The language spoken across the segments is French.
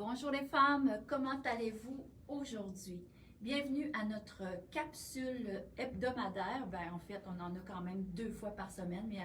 Bonjour les femmes, comment allez-vous aujourd'hui? Bienvenue à notre capsule hebdomadaire. En fait, on en a quand même 2 fois par semaine, mais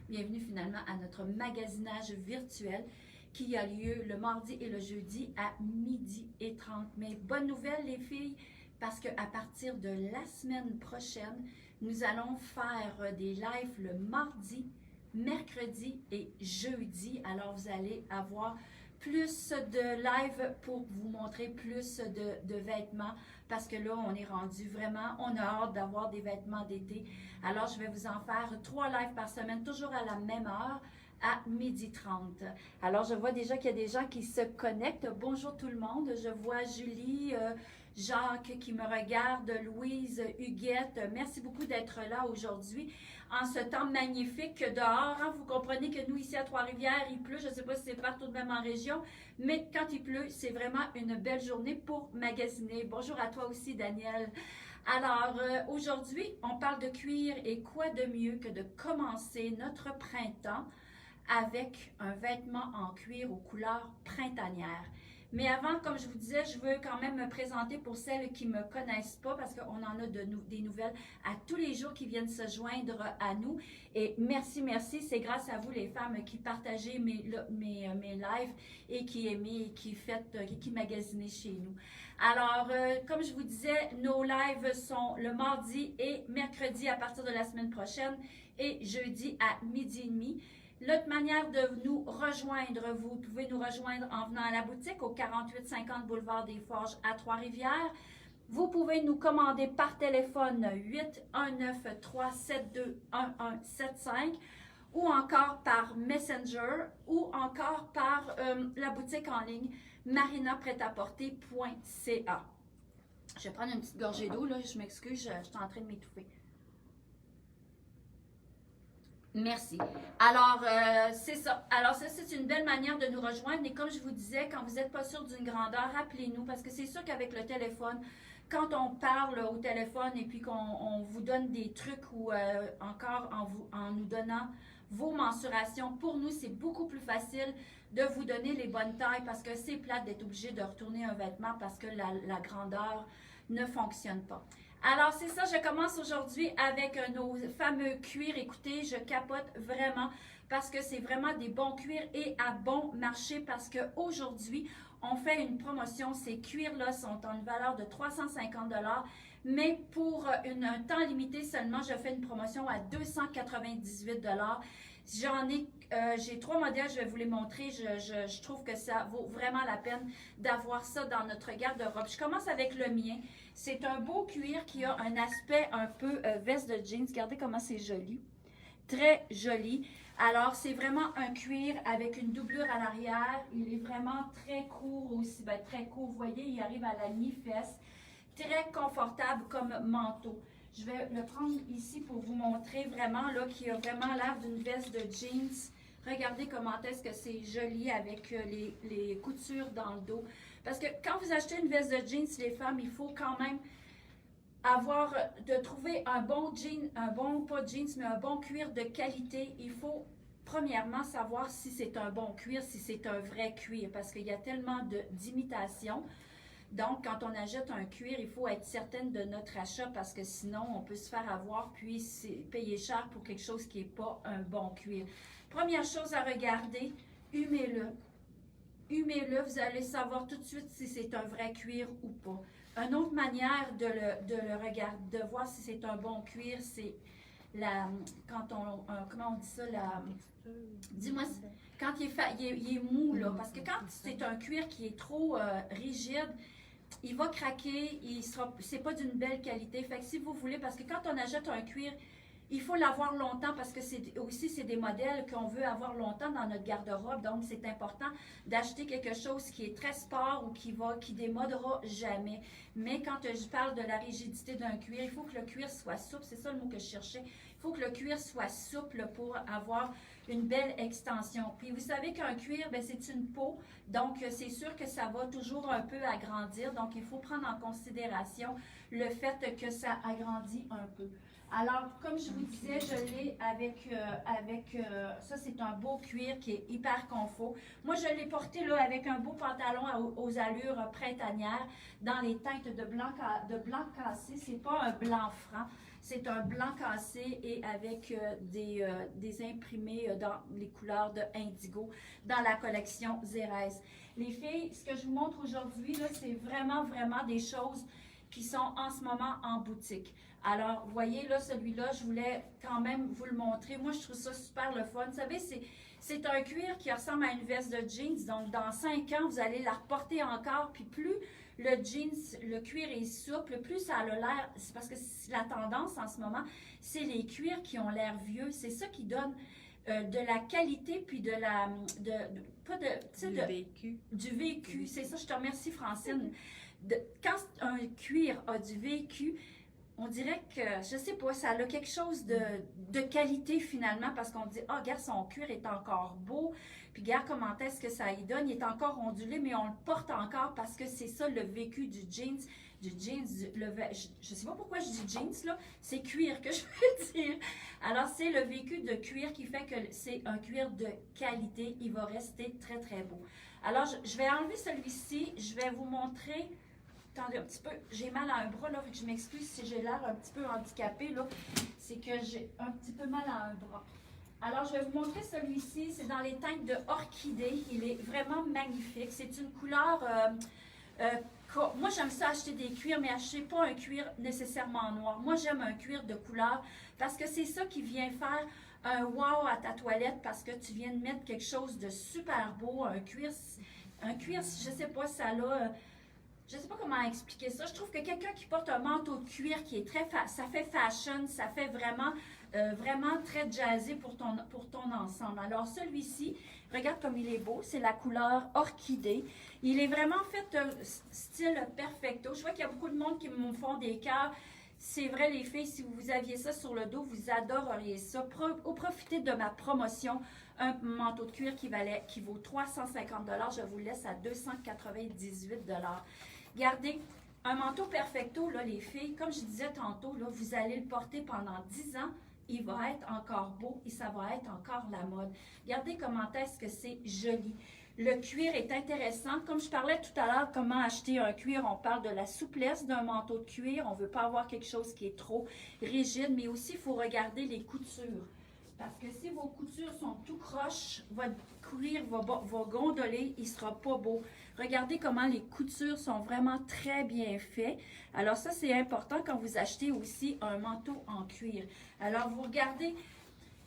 bienvenue finalement à notre magasinage virtuel qui a lieu le mardi et le jeudi à 12h30. Mais bonne nouvelle les filles, parce qu'à partir de la semaine prochaine, nous allons faire des lives le mardi, mercredi et jeudi. Alors vous allez avoir plus de live pour vous montrer plus de vêtements parce que là, on est rendu vraiment, on a hâte d'avoir des vêtements d'été. Alors, je vais vous en faire 3 lives par semaine, toujours à la même heure, à 12h30. Alors, je vois déjà qu'il y a des gens qui se connectent. Bonjour tout le monde. Je vois Julie, Jacques qui me regarde, Louise, Huguette. Merci beaucoup d'être là aujourd'hui en ce temps magnifique dehors. Vous comprenez que nous, ici à Trois-Rivières, il pleut. Je ne sais pas si c'est partout de même en région, mais quand il pleut, c'est vraiment une belle journée pour magasiner. Bonjour à toi aussi, Daniel. Alors, aujourd'hui, on parle de cuir et quoi de mieux que de commencer notre printemps avec un vêtement en cuir aux couleurs printanières. Mais avant, comme je vous disais, je veux quand même me présenter pour celles qui ne me connaissent pas parce qu'on en a des nouvelles à tous les jours qui viennent se joindre à nous. Et merci, c'est grâce à vous les femmes qui partagez mes lives et qui aimez, qui magasinez chez nous. Alors, comme je vous disais, nos lives sont le mardi et mercredi à partir de la semaine prochaine et jeudi à 12h30. L'autre manière de nous rejoindre, vous pouvez nous rejoindre en venant à la boutique au 4850 Boulevard des Forges à Trois-Rivières. Vous pouvez nous commander par téléphone 819-372-1175 ou encore par Messenger ou encore par la boutique en ligne marinapretaporter.ca. Je vais prendre une petite gorgée d'eau, là, je m'excuse, je suis en train de m'étouffer. Merci. Alors, c'est ça. Alors, ça, c'est une belle manière de nous rejoindre. Et comme je vous disais, quand vous n'êtes pas sûr d'une grandeur, rappelez-nous, parce que c'est sûr qu'avec le téléphone, quand on parle au téléphone et puis qu'on vous donne des trucs ou encore en nous donnant vos mensurations, pour nous, c'est beaucoup plus facile de vous donner les bonnes tailles parce que c'est plate d'être obligé de retourner un vêtement parce que la grandeur ne fonctionne pas. Alors, c'est ça, je commence aujourd'hui avec nos fameux cuirs. Écoutez, je capote vraiment parce que c'est vraiment des bons cuirs et à bon marché parce qu'aujourd'hui, on fait une promotion. Ces cuirs-là sont en une valeur de 350 $, mais pour un temps limité seulement, je fais une promotion à 298 $. J'ai 3 modèles, je vais vous les montrer. Je trouve que ça vaut vraiment la peine d'avoir ça dans notre garde-robe. Je commence avec le mien. C'est un beau cuir qui a un aspect un peu veste de jeans. Regardez comment c'est joli. Très joli. Alors, c'est vraiment un cuir avec une doublure à l'arrière. Il est vraiment très court aussi. Très court, vous voyez, il arrive à la mi-fesse. Très confortable comme manteau. Je vais le prendre ici pour vous montrer vraiment là qu'il a vraiment l'air d'une veste de jeans. Regardez comment est-ce que c'est joli avec les coutures dans le dos. Parce que quand vous achetez une veste de jeans, les femmes, il faut quand même trouver un bon jean, pas jeans, mais un bon cuir de qualité. Il faut premièrement savoir si c'est un bon cuir, si c'est un vrai cuir, parce qu'il y a tellement d'imitations. Donc, quand on achète un cuir, il faut être certaine de notre achat parce que sinon, on peut se faire avoir puis payer cher pour quelque chose qui n'est pas un bon cuir. Première chose à regarder, humez-le. Humez-le, vous allez savoir tout de suite si c'est un vrai cuir ou pas. Une autre manière de le regarder, de voir si c'est un bon cuir, c'est comment on dit ça, dis-moi, quand il est mou, là, parce que quand c'est un cuir qui est trop rigide, il va craquer, c'est pas d'une belle qualité. Fait que si vous voulez, parce que quand on achète un cuir, il faut l'avoir longtemps parce que c'est des modèles qu'on veut avoir longtemps dans notre garde-robe. Donc, c'est important d'acheter quelque chose qui est très sport ou qui démodera jamais. Mais quand je parle de la rigidité d'un cuir, il faut que le cuir soit souple. C'est ça le mot que je cherchais. Il faut que le cuir soit souple pour avoir une belle extension. Puis, vous savez qu'un cuir, c'est une peau. Donc, c'est sûr que ça va toujours un peu agrandir. Donc, il faut prendre en considération le fait que ça agrandit un peu. Alors, comme je vous disais, je l'ai ça c'est un beau cuir qui est hyper confort. Moi, je l'ai porté là avec un beau pantalon aux allures printanières dans les teintes de blanc cassé. C'est pas un blanc franc, c'est un blanc cassé et avec des imprimés dans les couleurs de indigo dans la collection Zérès. Les filles, ce que je vous montre aujourd'hui, là, c'est vraiment, vraiment des choses qui sont en ce moment en boutique. Alors, vous voyez, là, celui-là, je voulais quand même vous le montrer. Moi, je trouve ça super le fun. Vous savez, c'est un cuir qui ressemble à une veste de jeans. Donc, dans 5 ans, vous allez la reporter encore. Puis plus le jeans, le cuir est souple, plus ça a l'air... C'est parce que la tendance en ce moment, c'est les cuirs qui ont l'air vieux. C'est ça qui donne de la qualité, puis de la... vécu. Du vécu. C'est ça, je te remercie, Francine. Quand un cuir a du vécu, on dirait que, je sais pas, ça a quelque chose de qualité finalement, parce qu'on dit, ah, regarde, son cuir est encore beau, puis regarde comment est-ce que ça y donne, il est encore ondulé, mais on le porte encore parce que c'est ça le vécu du jeans. Je sais pas pourquoi je dis jeans, là, c'est cuir que je veux dire. Alors, c'est le vécu de cuir qui fait que c'est un cuir de qualité, il va rester très, très beau. Alors, je vais enlever celui-ci, je vais vous montrer... Attendez un petit peu, j'ai mal à un bras, là, fait que je m'excuse si j'ai l'air un petit peu handicapée, là. C'est que j'ai un petit peu mal à un bras. Alors, je vais vous montrer celui-ci. C'est dans les teintes de orchidée. Il est vraiment magnifique. C'est une couleur... moi, j'aime ça acheter des cuirs, mais achetez pas un cuir nécessairement noir. Moi, j'aime un cuir de couleur parce que c'est ça qui vient faire un wow à ta toilette parce que tu viens de mettre quelque chose de super beau. Un cuir, je sais pas, ça a... Je ne sais pas comment expliquer ça. Je trouve que quelqu'un qui porte un manteau de cuir qui est ça fait fashion, ça fait vraiment, vraiment très jazzy pour ton ensemble. Alors celui-ci, regarde comme il est beau, c'est la couleur orchidée. Il est vraiment fait style perfecto. Je vois qu'il y a beaucoup de monde qui me font des cœurs. C'est vrai les filles, si vous aviez ça sur le dos, vous adoreriez ça. Profitez de ma promotion. Un manteau de cuir qui vaut 350 $, je vous le laisse à 298 $. Regardez, un manteau perfecto, là, les filles, comme je disais tantôt, là, vous allez le porter pendant 10 ans, il va être encore beau et ça va être encore la mode. Regardez comment est-ce que c'est joli. Le cuir est intéressant. Comme je parlais tout à l'heure, comment acheter un cuir, on parle de la souplesse d'un manteau de cuir. On ne veut pas avoir quelque chose qui est trop rigide, mais aussi il faut regarder les coutures. Parce que si vos coutures sont tout croches, votre cuir va gondoler, il ne sera pas beau. Regardez comment les coutures sont vraiment très bien faites. Alors ça, c'est important quand vous achetez aussi un manteau en cuir. Alors, vous regardez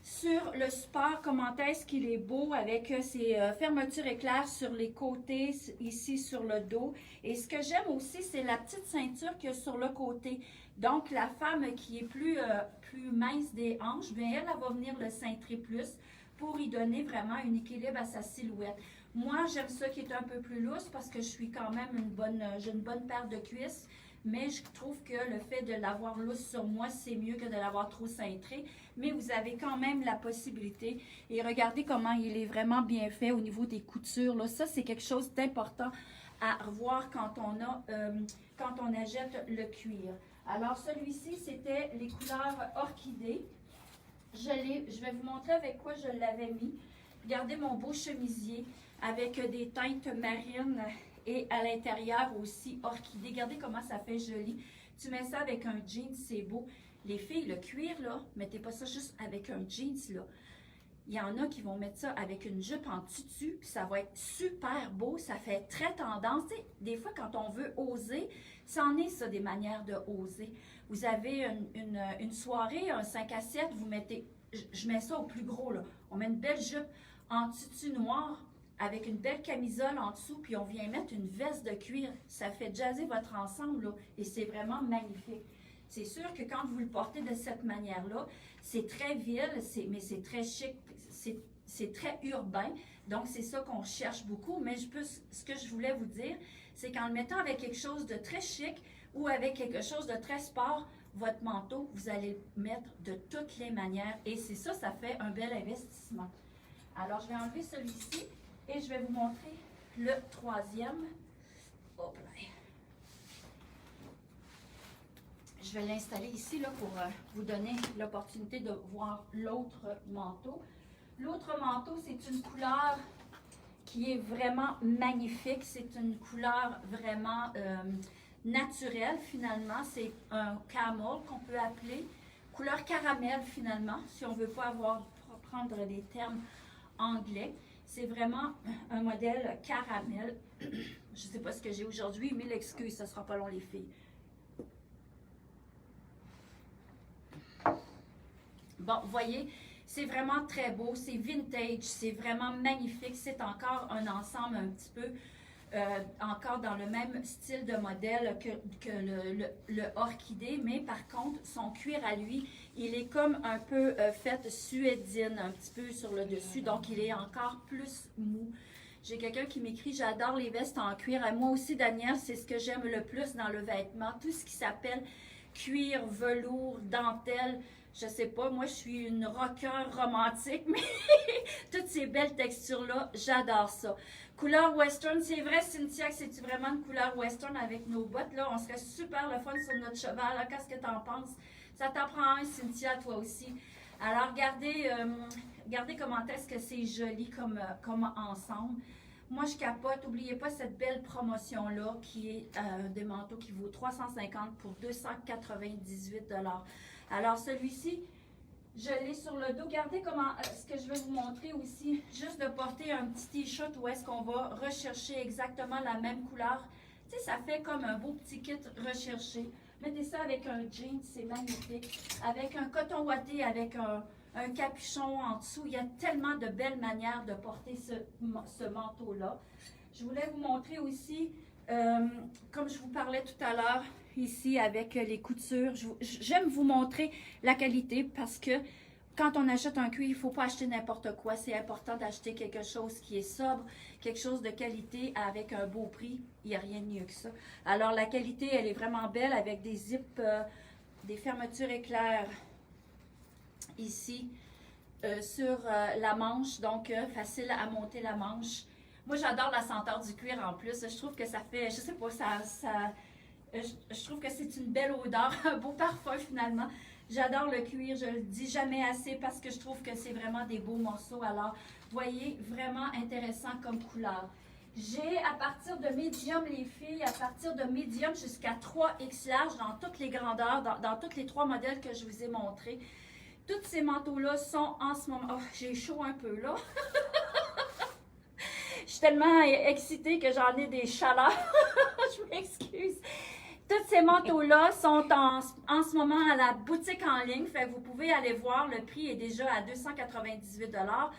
sur le support, comment est-ce qu'il est beau avec ses fermetures éclairs sur les côtés, ici sur le dos. Et ce que j'aime aussi, c'est la petite ceinture qu'il y a sur le côté. Donc, la femme qui est plus mince des hanches, bien, elle va venir le cintrer plus pour y donner vraiment un équilibre à sa silhouette. Moi, j'aime ça qui est un peu plus lousse parce que je suis quand même j'ai une bonne paire de cuisses, mais je trouve que le fait de l'avoir lousse sur moi, c'est mieux que de l'avoir trop cintré. Mais vous avez quand même la possibilité. Et regardez comment il est vraiment bien fait au niveau des coutures. Là. Ça, c'est quelque chose d'important à revoir quand on achète le cuir. Alors, celui-ci, c'était les couleurs orchidées. Je vais vous montrer avec quoi je l'avais mis. Regardez mon beau chemisier avec des teintes marines et à l'intérieur aussi orchidée. Regardez comment ça fait joli. Tu mets ça avec un jeans, c'est beau. Les filles, le cuir, là, mettez pas ça juste avec un jeans, là. Il y en a qui vont mettre ça avec une jupe en tutu, puis ça va être super beau, ça fait très tendance. Tu sais, des fois, quand on veut oser, c'en est ça, des manières de oser. Vous avez une soirée, un 5 à 7, vous mettez, je mets ça au plus gros, là. On met une belle jupe en tutu noir, avec une belle camisole en dessous, puis on vient mettre une veste de cuir. Ça fait jazzer votre ensemble, là, et c'est vraiment magnifique. C'est sûr que quand vous le portez de cette manière-là, c'est très vil, mais c'est très chic, c'est très urbain. Donc, c'est ça qu'on cherche beaucoup. Mais ce que je voulais vous dire, c'est qu'en le mettant avec quelque chose de très chic ou avec quelque chose de très sport, votre manteau, vous allez le mettre de toutes les manières. Et c'est ça, ça fait un bel investissement. Alors, je vais enlever celui-ci et je vais vous montrer le troisième. Hop là. Je vais l'installer ici là, pour vous donner l'opportunité de voir l'autre manteau. L'autre manteau, c'est une couleur qui est vraiment magnifique. C'est une couleur vraiment naturelle finalement. C'est un camel qu'on peut appeler. Couleur caramel finalement, si on ne veut pas prendre des termes anglais. C'est vraiment un modèle caramel. Je ne sais pas ce que j'ai aujourd'hui, mais l'excuse, ce ne sera pas long les filles. Bon, vous voyez, c'est vraiment très beau, c'est vintage, c'est vraiment magnifique. C'est encore un ensemble un petit peu, encore dans le même style de modèle que le orchidée, mais par contre, son cuir à lui, il est comme un peu fait suédine, un petit peu sur le dessus, donc il est encore plus mou. J'ai quelqu'un qui m'écrit « J'adore les vestes en cuir ». Et moi aussi, Daniel, c'est ce que j'aime le plus dans le vêtement. Tout ce qui s'appelle cuir, velours, dentelle. Je sais pas, moi je suis une rocker romantique, mais toutes ces belles textures-là, j'adore ça. Couleur western, c'est vrai Cynthia que c'est vraiment une couleur western avec nos bottes, là, on serait super le fun sur notre cheval, qu'est-ce que t'en penses? Ça t'en prend un Cynthia, toi aussi. Alors regardez comment est-ce que c'est joli comme ensemble. Moi, je capote. N'oubliez pas cette belle promotion-là qui est des manteaux qui vaut 350 pour 298 $. Alors, celui-ci, je l'ai sur le dos. Regardez comment, ce que je vais vous montrer aussi, juste de porter un petit t-shirt où est-ce qu'on va rechercher exactement la même couleur. Tu sais, ça fait comme un beau petit kit recherché. Mettez ça avec un jean, c'est magnifique. Avec un coton ouaté, avec un capuchon en dessous. Il y a tellement de belles manières de porter ce manteau-là. Je voulais vous montrer aussi, comme je vous parlais tout à l'heure, ici avec les coutures. J'aime vous montrer la qualité parce que quand on achète un cuir, il ne faut pas acheter n'importe quoi. C'est important d'acheter quelque chose qui est sobre, quelque chose de qualité avec un beau prix. Il n'y a rien de mieux que ça. Alors la qualité, elle est vraiment belle avec des zips, des fermetures éclairs ici sur la manche. Donc facile à monter la manche. Moi, j'adore la senteur du cuir en plus. Je trouve que ça fait, je sais pas, je trouve que c'est une belle odeur, un beau parfum finalement. J'adore le cuir, je le dis jamais assez parce que je trouve que c'est vraiment des beaux morceaux. Alors, voyez, vraiment intéressant comme couleur. J'ai à partir de médium, les filles, à partir de médium jusqu'à 3X large dans toutes les grandeurs, dans tous les 3 modèles que je vous ai montrés. Tous ces manteaux-là sont en ce moment... Oh, j'ai chaud un peu là. Je suis tellement excitée que j'en ai des chaleurs. Je m'excuse. Tous ces manteaux-là sont en ce moment à la boutique en ligne. Fait que vous pouvez aller voir. Le prix est déjà à 298 $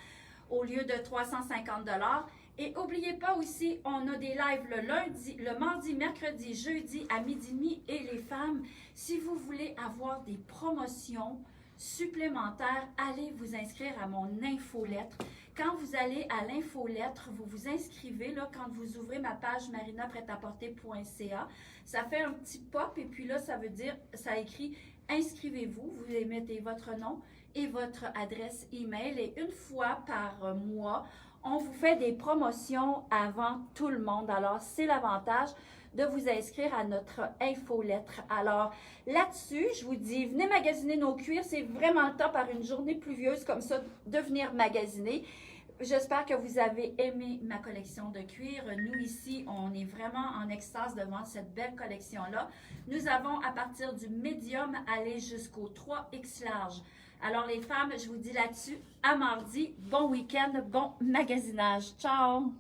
au lieu de 350 $. Et n'oubliez pas aussi, on a des lives le lundi, le mardi, mercredi, jeudi à midi et demi. Et les femmes, si vous voulez avoir des promotions supplémentaires, allez vous inscrire à mon infolettre. Quand vous allez à l'infolettre, vous vous inscrivez, là, quand vous ouvrez ma page marinapretaporter.ca, ça fait un petit pop et puis là, ça veut dire, ça écrit « Inscrivez-vous », vous mettez votre nom et votre adresse email et une fois par mois, on vous fait des promotions avant tout le monde. Alors, c'est l'avantage de vous inscrire à notre infolettre. Alors, là-dessus, je vous dis, venez magasiner nos cuirs. C'est vraiment le temps par une journée pluvieuse comme ça de venir magasiner. J'espère que vous avez aimé ma collection de cuir. Nous, ici, on est vraiment en extase devant cette belle collection-là. Nous avons, à partir du médium, aller jusqu'au 3X large. Alors, les femmes, je vous dis là-dessus, à mardi, bon week-end, bon magasinage. Ciao!